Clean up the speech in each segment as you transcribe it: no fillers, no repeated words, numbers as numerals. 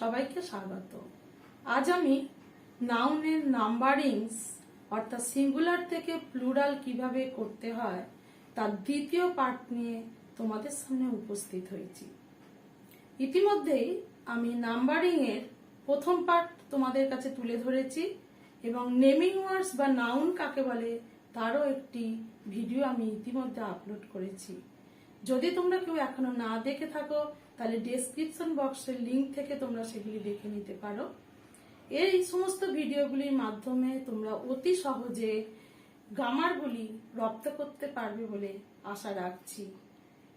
সবাইকে স্বাগত। আজ আমি নাউনের নাম্বারিংস অর্থাৎ সিঙ্গুলার থেকে প্লুরাল কিভাবে করতে হয় তার দ্বিতীয় পার্ট নিয়ে তোমাদের সামনে উপস্থিত হয়েছি। ইতিমধ্যেই আমি নাম্বারিং এর প্রথম পার্ট তোমাদের কাছে তুলে ধরেছি এবং নেমিং ওয়ার্ডস বা নাউন কাকে বলে তারও একটি ভিডিও আমি ইতিমধ্যে আপলোড করেছি। যদি তোমরা কেউ এখনো না দেখে থাকো তাহলে ডেসক্রিপশন বক্সের লিংক থেকে তোমরা সেগুলি দেখে নিতে পারো। এই সমস্ত ভিডিওগুলির মাধ্যমে তোমরা অতি সহজে গ্রামারগুলি রপ্ত করতে পারবে বলে আশা রাখছি।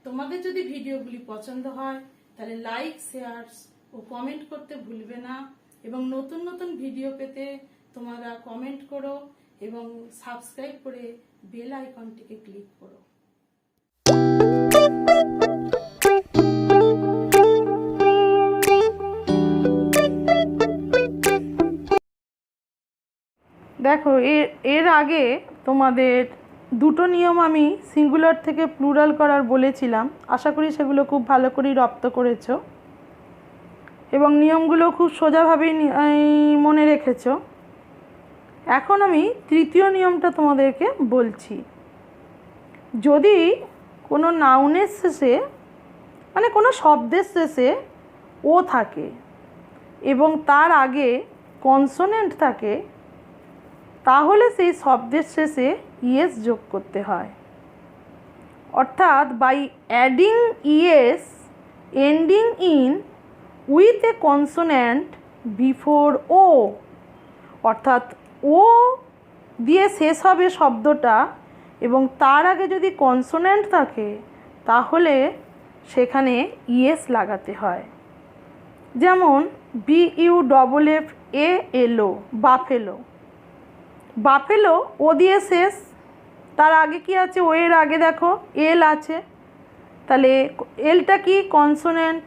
তোমাদের যদি ভিডিওগুলি পছন্দ হয় তাহলে লাইক, শেয়ার ও কমেন্ট করতে ভুলবে না এবং নতুন নতুন ভিডিও পেতে তোমরা কমেন্ট করো এবং সাবস্ক্রাইব করে বেল আইকনটিকে ক্লিক করো। দেখো, এর আগে তোমাদের দুটো নিয়ম আমি সিঙ্গুলার থেকে প্লুরাল করার বলেছিলাম। আশা করি সেগুলো খুব ভালো করেই রপ্ত করেছো এবং নিয়মগুলো খুব সোজাভাবেই মনে রেখেছো। এখন আমি তৃতীয় নিয়মটা তোমাদেরকে বলছি। যদি কোনো নাউনের শেষে মানে কোনো শব্দের শেষে ও থাকে এবং তার আগে কনসোনেন্ট থাকে তাহলে সেই শব্দের শেষে ইএস যোগ করতে হয়। অর্থাৎ by adding ES ending in with a consonant before O, অর্থাৎ ও দিয়ে শেষ হবে শব্দটা এবং তার আগে যদি কনসোনেন্ট থাকে তাহলে সেখানে ইএস লাগাতে হয়। যেমন BUFFALO বাফেলো, বাফেলো ও দিয়ে শেষ, তার আগে কি আছে? ও এর আগে দেখো এল আছে, তাহলে এলটা কি? কনসোনেন্ট,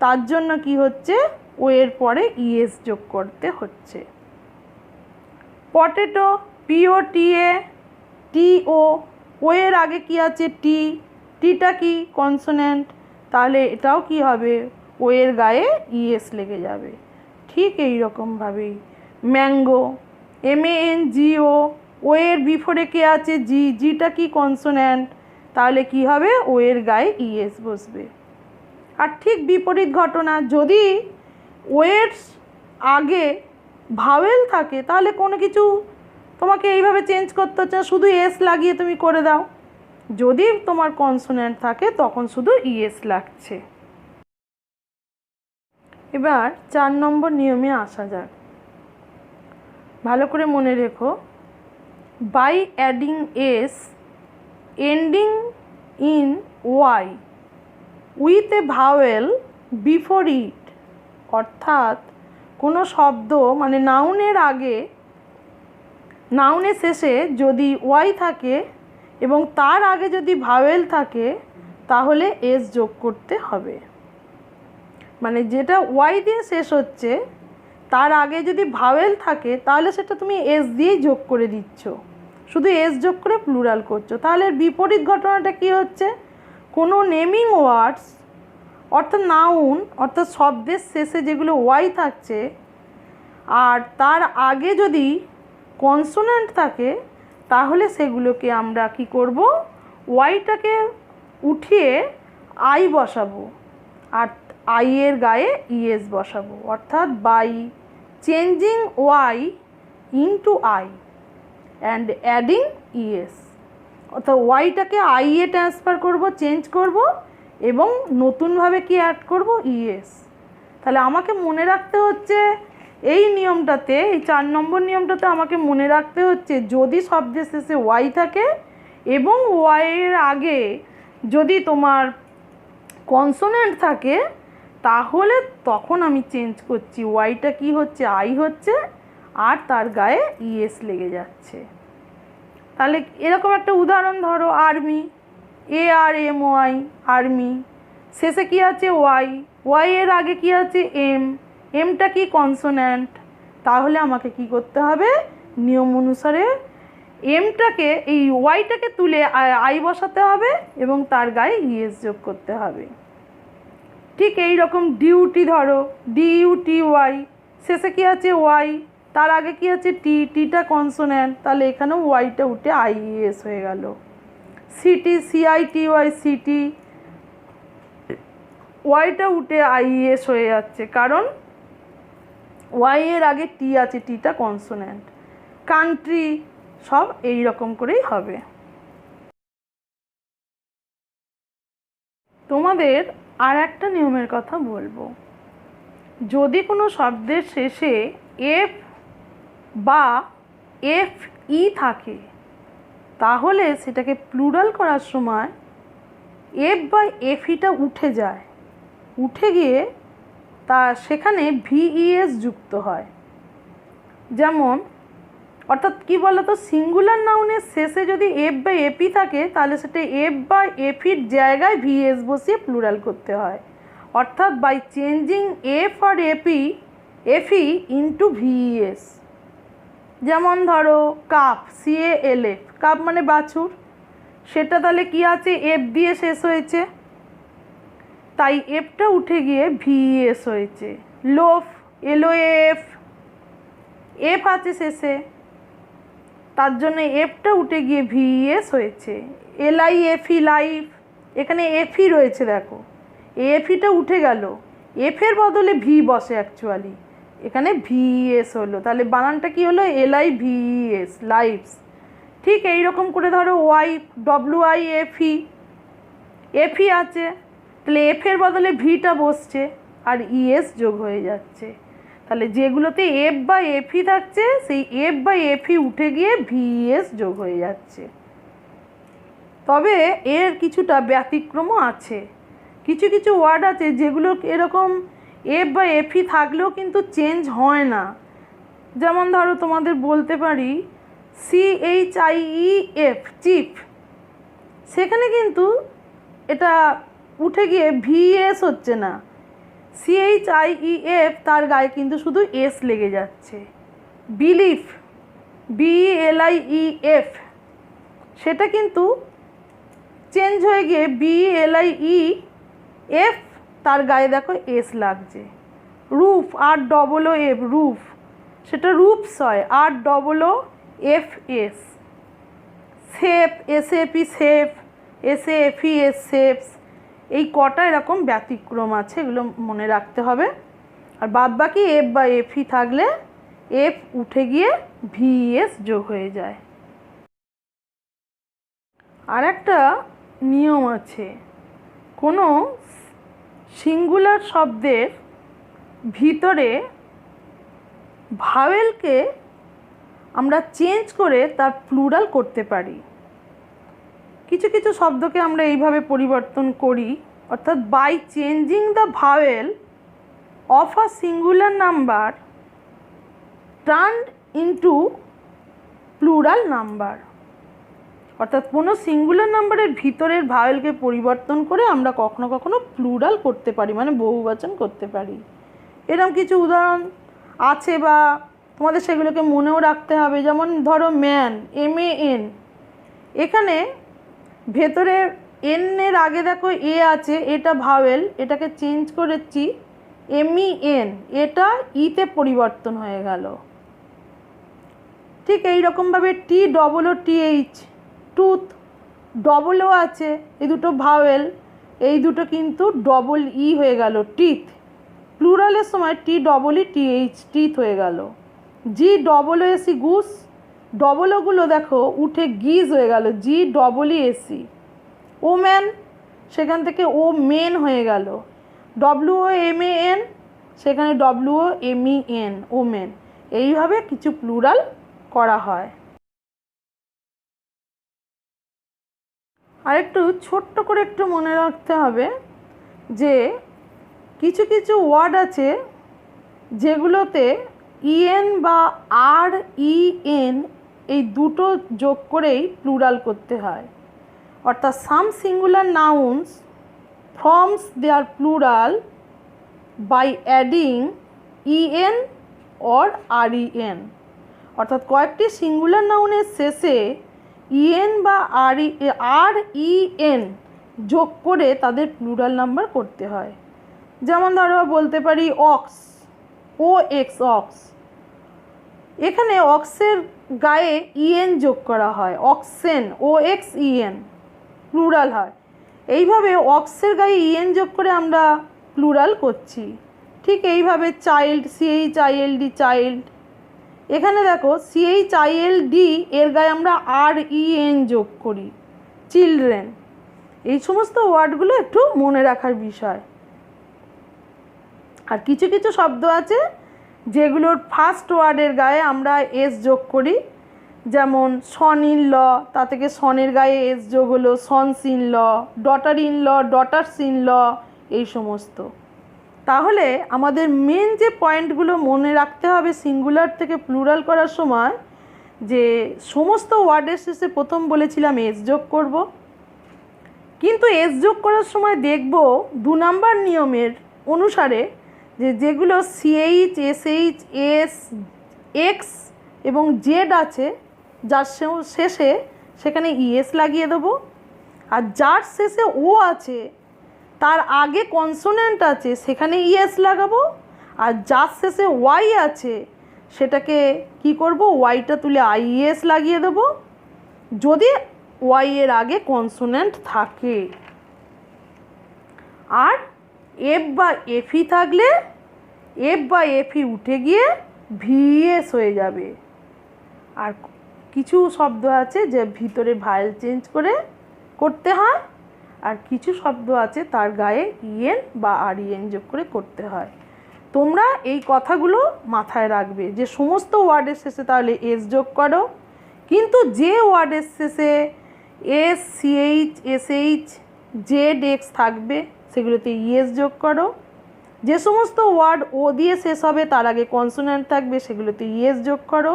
তার জন্য কি হচ্ছে? ও এর পরে ইএস যোগ করতে হচ্ছে। পটেটো POTA ও এর আগে কি আছে? টি, টিটা কি? কনসোনেন্ট, তাহলে এটাও কি হবে? ও এর গায়ে ইএস লেগে যাবে। ঠিক এই রকমভাবেই ম্যাঙ্গো MANGO ও এর বিফোরে কে আছে? জি, জিটা কি? কনসোনেন্ট, তাহলে কি হবে? ও এর গায়ে ইএস বসবে। আর ঠিক বিপরীত ঘটনা, যদি ও এর আগে ভাওয়েল থাকে তাহলে কোনো কিছু তোমাকে এইভাবে চেঞ্জ করতে হচ্ছে না, শুধু এস লাগিয়ে তুমি করে দাও। যদি তোমার কনসোনেন্ট থাকে তখন শুধু ইএস লাগছে। এবার 4 নম্বর নিয়মে আসা যাক। ভালো করে মনে রেখো, by adding s ending in y with a vowel before it, অর্থাৎ কোনো শব্দ মানে নাউনের আগে নাউনের শেষে যদি ওয়াই থাকে এবং তার আগে যদি ভাওয়েল থাকে তাহলে এস যোগ করতে হবে। মানে যেটা ওয়াই দিয়ে শেষ হচ্ছে তার আগে যদি ভাওয়েল থাকে তাহলে সেটা তুমি এস দিয়েই যোগ করে দিচ্ছ, শুধু এস যোগ করে প্লুরাল করছো। তাহলে বিপরীত ঘটনাটা কি হচ্ছে? কোনো নেমিং ওয়ার্ডস অর্থাৎ নাউন অর্থাৎ শব্দের শেষে যেগুলো ওয়াই থাকছে আর তার আগে যদি কনসোনেন্ট থাকে তাহলে সেগুলোকে আমরা কি করব? ওয়াইটাকে উঠিয়ে আই বসাবো আর আই এর গায়ে ইএস বসাবো। অর্থাৎ by changing y into i and adding e s, অর্থাৎ ওয়াইটাকে আই এ ট্রান্সফার করব, চেঞ্জ করব এবং নতুনভাবে কি অ্যাড করব? ইএস। তাহলে আমাকে মনে রাখতে হচ্ছে এই নিয়মটাতে, এই 4 নম্বর নিয়মটাতে আমাকে মনে রাখতে হচ্ছে যদি শব্দের শেষে ওয়াই থাকে এবং ওয়াইয়ের আগে যদি তোমার কনসোনেন্ট থাকে তাহলে তখন আমি চেঞ্জ করছি, ওয়াইটা কি হচ্ছে? আই হচ্ছে আর তার গায়ে ইএস লেগে যাচ্ছে। তাহলে এরকম একটা উদাহরণ ধরো, আর্মি ARMY আর্মি, শেষে কি আছে? ওয়াই, ওয়াই এর আগে কি আছে? এম, এমটা কি? কনসোনেন্ট, তাহলে আমাকে কি করতে হবে? নিয়ম অনুসারে এমটাকে এই ওয়াইটাকে তুলে আই বসাতে হবে এবং তার গায়ে ইএস যোগ করতে হবে। ঠিক এই রকম ডিউটি, ধরো DUTY, শেষে কি আছে ওয়াই, তার আগে কি আছে টি, টিটা কনসোন্যান্ট, তাহলে এখানেও ওয়াইটা উঠে IES হয়ে গেল। সিটি, CITY, সিটি, ওয়াইটা উঠে IES হয়ে যাচ্ছে, কারণ ওয়াই এর আগে টি আছে, টিটা কনসোন্যান্ট। কান্ট্রি, সব এই রকম করেই হবে। তোমাদের আর একটা নিয়মের কথা বলবো, যদি কোনো শব্দের শেষে এফ বা FE থাকে, তাহলে সেটাকে প্লুরাল করার সময় এফ বা FEটা উঠে যায়, উঠে গিয়ে সেখানে VES যুক্ত হয়। যেমন, অর্থাৎ কি বলতো, সিঙ্গুলার নাউনের শেষে যদি এফ বা FE থাকে, তাহলে সেটা এফ বা FEর জায়গায় VS বসিয়ে প্লুরাল করতে হয়। অর্থাৎ by changing f or FE into VES। যেমন ধরো কাপ, CALF, কাপ মানে বাছুর, সেটা তাহলে কি আছে, এফ দিয়ে শেষ হয়েছে, তাই এফটা উঠে গিয়ে VES হয়েছে। লোফ, LOAF, এফ আছে শেষে, তার জন্য এফটা উঠে গিয়ে VES হয়েছে। LIFE, লাইফ, এখানে FE রয়েছে, দেখো FEটা উঠে গেল, এফের বদলে ভি বসে অ্যাকচুয়ালি, এখানে VES হলো, তাহলে বানানটা কি হলো, LIVES, লাইফস। ঠিক এই রকম করে ধরো ওয়াইফ, WIFE, FE আছে, তাহলে এফের বদলে ভিটা বসছে আর ES যোগ হয়ে যাচ্ছে। তাহলে যেগুলোতে এফ বা FE থাকছে, সেই এফ বা FE উঠে গিয়ে VES যোগ হয়ে যাচ্ছে। তবে এর কিছুটা ব্যতিক্রমও আছে, কিছু কিছু ওয়ার্ড আছে যেগুলো এরকম এফ বা FE থাকলেও কিন্তু চেঞ্জ হয় না। যেমন ধরো তোমাদের বলতে পারি CHIEF, চিফ, সেখানে কিন্তু এটা উঠে গিয়ে VES হচ্ছে না, CHIEF, তার গায়ে কিন্তু শুধু S লেগে যাচ্ছে। বিলিফ, BELIEF, সেটা কিন্তু চেঞ্জ হয়ে গিয়ে BLIEF, তার গায়ে দেখো S লাগছে। রুফ, ROOF, রুফ, সেটা রুফস হয়, ROOFS। Safe, SAP, safe, SAFE, chef's. এই কটা এরকম ব্যতিক্রম আছে, এগুলো মনে রাখতে হবে। আর বাদ বাকি এফ বা FE থাকলে এফ উঠে গিয়ে VES যোগ হয়ে যায়। আর একটা নিয়ম আছে, কোনো সিঙ্গুলার শব্দের ভিতরে ভাওয়েলকে আমরা চেঞ্জ করে তার প্লুরাল করতে পারি। কিছু কিছু শব্দকে আমরা এইভাবে পরিবর্তন করি, অর্থাৎ by changing the vowel of a singular number turned into plural number. অর্থাৎ কোনো সিঙ্গুলার নাম্বারের ভিতরের ভাওয়েলকে পরিবর্তন করে আমরা কখনো কখনো প্লুরাল করতে পারি, মানে বহুবচন করতে পারি। এরকম কিছু উদাহরণ আছে, বা তোমাদের সেগুলোকে মনেও রাখতে হবে। যেমন ধরো ম্যান, MAN, এখানে ভেতরে এর আগে দেখো এ আছে, এটা ভাওয়েল, এটাকে চেঞ্জ করেছি MEN, এটা ইতে পরিবর্তন হয়ে গেল। ঠিক এই রকমভাবে TOOTH, টুথ, ডবলও আছে, এই দুটো ভাওয়েল, এই দুটো কিন্তু EE হয়ে গেল, টিথ। প্লুরালের সময় TEETH, টিথ হয়ে গেল। GOOSE, গুস, ডবলগুলো দেখো উঠে গিজ হয়ে গেল, GEESE। ওম্যান, সেখান থেকে মেন হয়ে গেল, WOMAN, সেখানে WOMEN, ওমেন। এইভাবে কিছু প্লুরাল করা হয়। আর একটু ছোট্ট করে একটু মনে রাখতে হবে যে কিছু কিছু ওয়ার্ড আছে যেগুলোতে EN বা REN, এই দুটো যোগ করেই প্লুরাল করতে হয়। অর্থাৎ some singular nouns forms their plural by adding EN or REN। অর্থাৎ কয়েকটি সিঙ্গুলার নাউনের শেষে EN বা REN যোগ করে তাদের প্লুরাল নাম্বার করতে হয়। যেমন ধরো বলতে পারি অক্স, ও এক্স, অক্স। এখানে অক্সের গায়ে ইএন যোগ করা হয়, অক্সেন, ও এক্স ইএন, প্লুরাল হয়। এইভাবে অক্সের গায়ে ইএন যোগ করে আমরা প্লুরাল করছি। ঠিক এইভাবে চাইল্ড, CHILD, চাইল্ড। এখানে দেখো CHILD এর গায়ে আমরা REN যোগ করি, চিলড্রেন। এই সমস্ত ওয়ার্ডগুলো একটু মনে রাখার বিষয়। আর কিছু কিছু শব্দ আছে যেগুলোর ফার্স্ট ওয়ার্ডের গায়ে আমরা এস যোগ করি, যেমন সন ইন ল, তা থেকে সনের গায়ে এস যোগ হলো sons in law, daughter in law, daughters in law, এই সমস্ত। তাহলে আমাদের মেন যে পয়েন্টগুলো মনে রাখতে হবে সিঙ্গুলার থেকে প্লুরাল করার সময়, যে সমস্ত ওয়ার্ডের শেষে প্রথম বলেছিলাম এস যোগ করব, কিন্তু এস যোগ করার সময় দেখব 2 নাম্বার নিয়মের অনুসারে যে যেগুলো CH, SH, S, X এবং Z আছে, যার শেষে সেখানে ES লাগিয়ে দেবো। আর যার শেষে ও আছে, তার আগে কনসোনেন্ট আছে, সেখানে ES লাগাবো। আর যার শেষে Y আছে সেটাকে কি করব, ওয়াইটা তুলে IES লাগিয়ে দেবো যদি Y এর আগে কনসোনেন্ট থাকে। আর এফ বা এফই থাকলে এফ বা এফই উঠে গিয়ে VS হয়ে যাবে। আর কিছু শব্দ আছে যে ভিতরে ভায়েল চেঞ্জ করে করতে হয়, আর কিছু শব্দ আছে তার গায়ে ইএন বা REN যোগ করে করতে হয়। তোমরা এই কথাগুলো মাথায় রাখবে যে সমস্ত ওয়ার্ডের শেষে তাহলে এস যোগ করো, কিন্তু যে ওয়ার্ডের শেষে S, CH, SH, Z, X থাকবে সেগুলোতে ES যোগ করো। যে সমস্ত ওয়ার্ড ও দিয়ে শেষ হবে তার আগে কনসোনেন্ট থাকবে সেগুলোতে ES যোগ করো।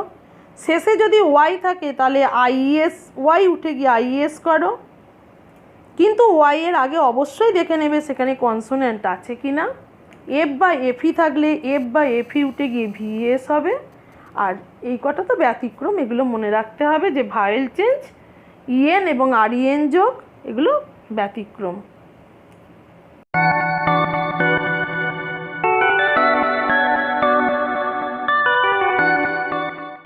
শেষে যদি Y থাকে তাহলে IES, Y উঠে গিয়ে IES করো। কিন্তু Y এর আগে অবশ্যই দেখে নেবে সেখানে কনসোনেন্ট আছে কি না। এফ বা এফই থাকলে এফ বা এফই উঠে গিয়ে VS হবে। আর এই কটা তো ব্যতিক্রম, এগুলো মনে রাখতে হবে যে ভায়েল চেঞ্জ, EN এবং REN যোগ, এগুলো ব্যতিক্রম।